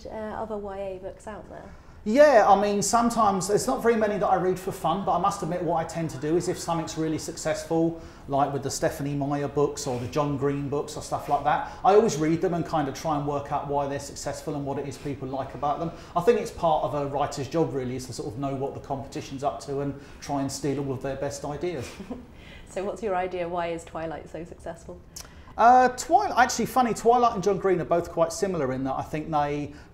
read other YA books out there? Yeah, I mean, sometimes there's not very many that I read for fun, but I must admit what I tend to do is if something's really successful, like with the Stephanie Meyer books or the John Green books or stuff like that, I always read them and kind of try and work out why they're successful and what it is people like about them. I think it's part of a writer's job really, is to sort of know what the competition's up to and try and steal all of their best ideas. So what's your idea? Why is Twilight so successful? Twilight, actually funny, Twilight and John Green are both quite similar in that I think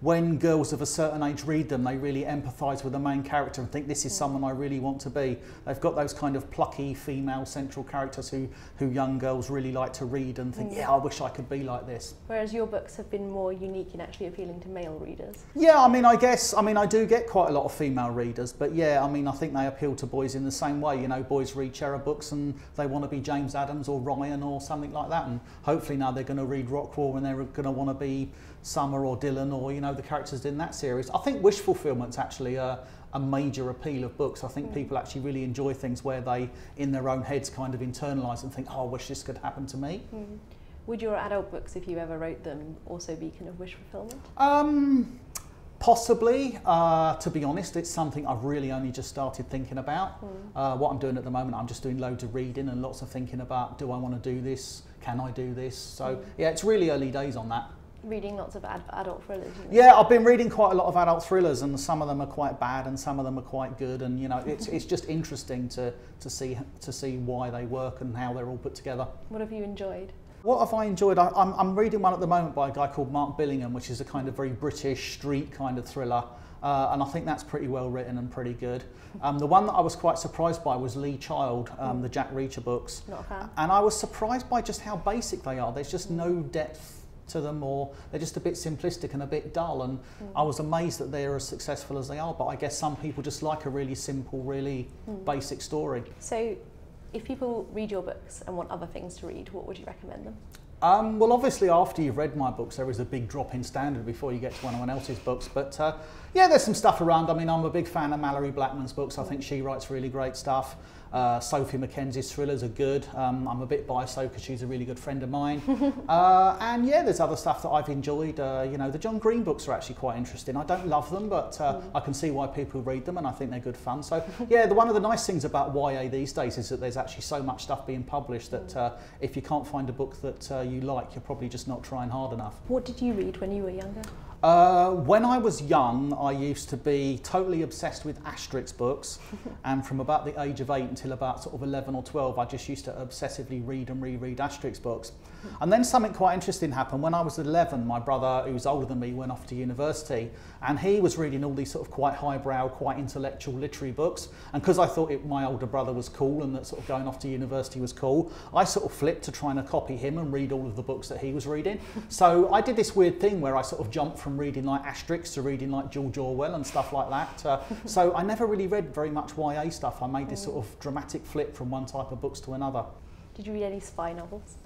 when girls of a certain age read them, they really empathise with the main character and think this is someone I really want to be. They've got those kind of plucky female central characters who young girls really like to read and think, yeah, I wish I could be like this. Whereas your books have been more unique in actually appealing to male readers. Yeah, I mean, I do get quite a lot of female readers, but yeah, I mean, I think they appeal to boys in the same way. You know, boys read Cherub books and they want to be James Adams or Ryan or something like that, and hopefully now they're going to read Rockwall and they're going to want to be Summer or Dylan or, you know, the characters in that series. I think wish fulfillment's actually a major appeal of books. I think people actually really enjoy things where they, in their own heads, kind of internalise and think, oh, I wish this could happen to me. Would your adult books, if you ever wrote them, also be kind of wish fulfillment? Possibly. To be honest, it's something I've really only just started thinking about. What I'm doing at the moment, I'm just doing loads of reading and lots of thinking about, do I want to do this? Can I do this? So yeah, it's really early days on that. Reading lots of adult thrillers. Yeah, I've been reading quite a lot of adult thrillers, and some of them are quite bad and some of them are quite good, and you know, it's just interesting to see why they work and how they're all put together. What have you enjoyed? What have I enjoyed? I'm reading one at the moment by a guy called Mark Billingham, which is a kind of very British street kind of thriller. And I think that's pretty well written and pretty good. The one that I was quite surprised by was Lee Child, the Jack Reacher books. Not a fan. And I was surprised by just how basic they are. There's just no depth to them, or they're just a bit simplistic and a bit dull. And I was amazed that they're as successful as they are. But I guess some people just like a really simple, really basic story. So if people read your books and want other things to read, what would you recommend them? Well, obviously, after you've read my books, there is a big drop in standard before you get to anyone else's books. But yeah, there's some stuff around. I mean, I'm a big fan of Mallory Blackman's books. I think she writes really great stuff. Sophie Mackenzie's thrillers are good. I'm a bit biased though because she's a really good friend of mine. And yeah, there's other stuff that I've enjoyed. You know, the John Green books are actually quite interesting. I don't love them, but I can see why people read them, and I think they're good fun. So yeah, one of the nice things about YA these days is that there's actually so much stuff being published that if you can't find a book that you like, you're probably just not trying hard enough. What did you read when you were younger? When I was young, I used to be totally obsessed with Asterix books, and from about the age of 8 until about sort of 11 or 12, I just used to obsessively read and reread Asterix books. And then something quite interesting happened. When I was 11, my brother, who's older than me, went off to university, and he was reading all these sort of quite highbrow, quite intellectual literary books. And because I thought my older brother was cool and that sort of going off to university was cool, I sort of flipped to trying to copy him and read all of the books that he was reading. So I did this weird thing where I sort of jumped from reading like Asterix to reading like George Orwell and stuff like that. So I never really read very much YA stuff. I made this sort of dramatic flip from one type of books to another. Did you read any spy novels?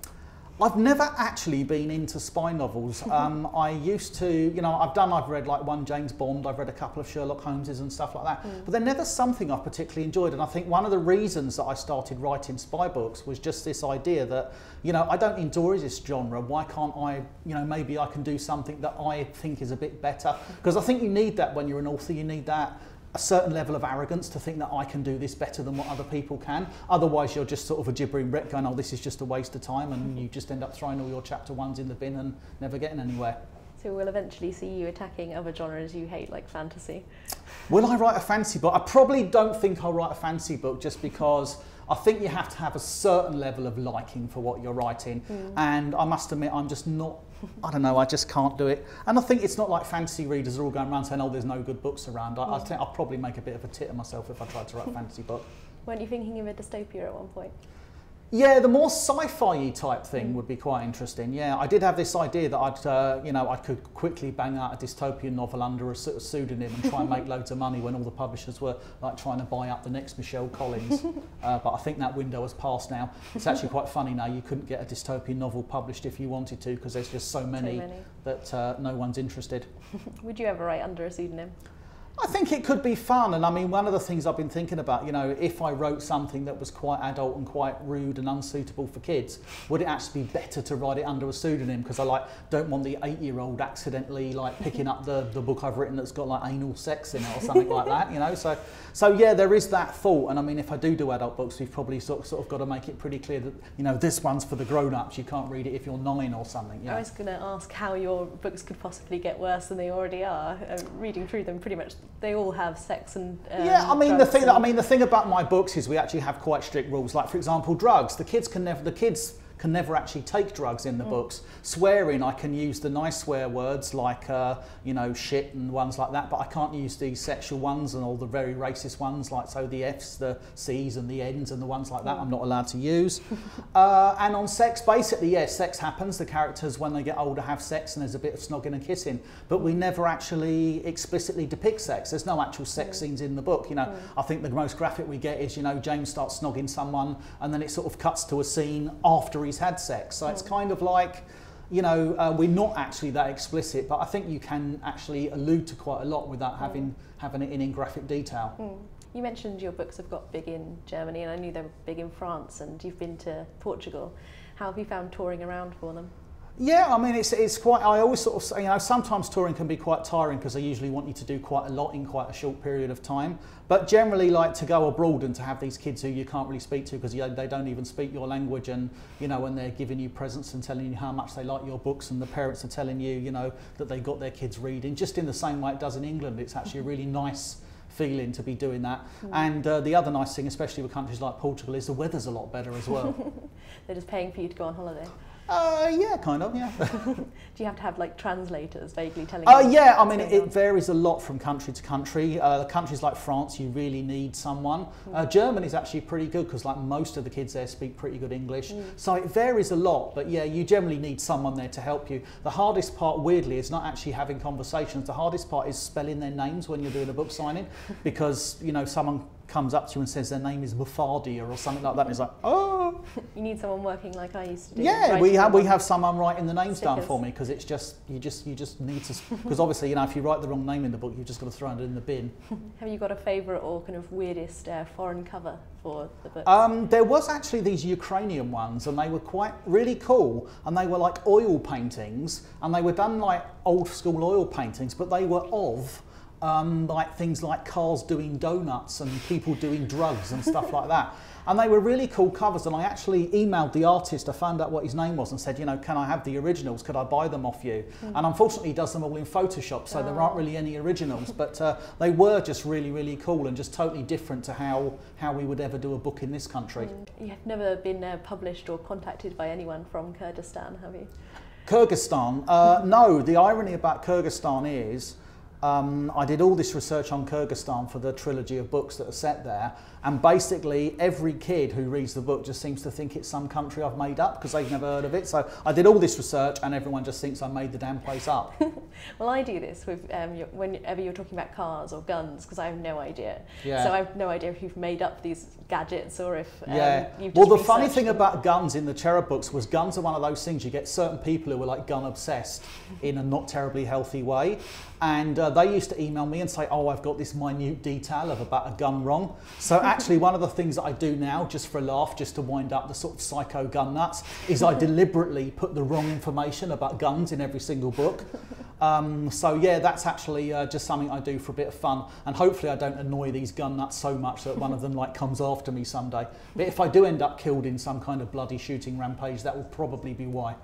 I've never actually been into spy novels. I used to, you know, I've read like one James Bond, I've read a couple of Sherlock Holmeses and stuff like that, but they're never something I've particularly enjoyed. And I think one of the reasons that I started writing spy books was just this idea that, you know, I don't enjoy this genre, why can't I, you know, maybe I can do something that I think is a bit better. Because I think you need that when you're an author, you need that a certain level of arrogance to think that I can do this better than what other people can. Otherwise, you're just sort of a gibbering wreck going, oh, this is just a waste of time, and you just end up throwing all your chapter ones in the bin and never getting anywhere. So we'll eventually see you attacking other genres you hate, like fantasy. Will I write a fantasy book? I probably don't think I'll write a fantasy book, just because I think you have to have a certain level of liking for what you're writing. And I must admit, I'm just not, I don't know, I just can't do it. And I think it's not like fantasy readers are all going around saying, oh, there's no good books around. I think I'll probably make a bit of a tit of myself if I tried to write a fantasy book. Weren't you thinking of a dystopia at one point? Yeah, the more sci-fi type thing would be quite interesting. Yeah, I did have this idea that I'd, you know, I could quickly bang out a dystopian novel under a sort of pseudonym and try and make loads of money when all the publishers were like trying to buy up the next Michelle Collins. But I think that window has passed now. It's actually quite funny now. You couldn't get a dystopian novel published if you wanted to, because there's just so many that no one's interested. Would you ever write under a pseudonym? I think it could be fun, and I mean, one of the things I've been thinking about, you know, if I wrote something that was quite adult and quite rude and unsuitable for kids, would it actually be better to write it under a pseudonym? Because I don't want the 8-year-old accidentally picking up the book I've written that's got anal sex in it or something like that, you know. So yeah, there is that thought, and I mean, if I do adult books, we've probably sort of got to make it pretty clear that, you know, this one's for the grown-ups. You can't read it if you're 9 or something. You know? I was going to ask how your books could possibly get worse than they already are. Reading through them, pretty much they all have sex and yeah. I mean, the thing about my books is we actually have quite strict rules. Like, for example, drugs. The kids can never actually take drugs in the books. Swearing, I can use the nice swear words like you know, shit and ones like that, but I can't use the sexual ones and all the very racist ones, like so the F's, the C's and the N's and the ones like that I'm not allowed to use. And on sex, basically, yes, sex happens. The characters, when they get older, have sex and there's a bit of snogging and kissing, but we never actually explicitly depict sex. There's no actual sex scenes in the book. You know, I think the most graphic we get is, you know, James starts snogging someone and then it sort of cuts to a scene after he's had sex. So it's kind of like, you know, we're not actually that explicit, but I think you can actually allude to quite a lot without having it in graphic detail. You mentioned your books have got big in Germany, and I knew they were big in France, and you've been to Portugal. How have you found touring around for them? Yeah, I mean, it's quite, I always sort of say, you know, sometimes touring can be quite tiring because they usually want you to do quite a lot in quite a short period of time. But generally, like, to go abroad and to have these kids who you can't really speak to because they don't even speak your language, and, you know, when they're giving you presents and telling you how much they like your books, and the parents are telling you, you know, that they got their kids reading, just in the same way it does in England. It's actually a really nice feeling to be doing that. And the other nice thing, especially with countries like Portugal, is the weather's a lot better as well. They're just paying for you to go on holiday? Yeah, kind of, yeah. Do you have to have like translators vaguely telling you? Yeah, I mean, it varies a lot from country to country. Countries like France, you really need someone. Germany's actually pretty good because like most of the kids there speak pretty good English. So it varies a lot, but yeah, you generally need someone there to help you. The hardest part, weirdly, is not actually having conversations. The hardest part is spelling their names when you're doing a book signing, because, you know, someone comes up to you and says their name is Mufardia or something like that, and it's like, oh. You need someone working like I used to do. Yeah, we have someone writing the names down for me, because it's just, you just need to, because obviously, you know, if you write the wrong name in the book, you've just got to throw it in the bin. Have you got a favourite or kind of weirdest foreign cover for the book? There was actually these Ukrainian ones, and they were quite really cool, and they were like oil paintings, and they were done like old school oil paintings, but they were of like things like cars doing donuts and people doing drugs and stuff like that. And they were really cool covers, and I actually emailed the artist, I found out what his name was and said, you know, can I have the originals, could I buy them off you? And unfortunately he does them all in Photoshop, so there aren't really any originals, but they were just really, really cool and just totally different to how we would ever do a book in this country. You've never been published or contacted by anyone from Kyrgyzstan, have you? Kyrgyzstan? No, the irony about Kyrgyzstan is I did all this research on Kyrgyzstan for the trilogy of books that are set there, and basically every kid who reads the book just seems to think it's some country I've made up because they've never heard of it. So I did all this research and everyone just thinks I made the damn place up. Well, I do this with whenever you're talking about cars or guns, because I have no idea. Yeah. So I have no idea if you've made up these gadgets or if you've just well, the funny thing them. about guns in the Cherub books was guns are one of those things, you get certain people who are like gun obsessed in a not terribly healthy way. And they used to email me and say, oh, I've got this minute detail of about a gun wrong. So actually one of the things that I do now, just for a laugh, just to wind up the sort of psycho gun nuts, is I deliberately put the wrong information about guns in every single book. So yeah, that's actually just something I do for a bit of fun. And hopefully I don't annoy these gun nuts so much that one of them like comes after me someday. But if I do end up killed in some kind of bloody shooting rampage, that will probably be why.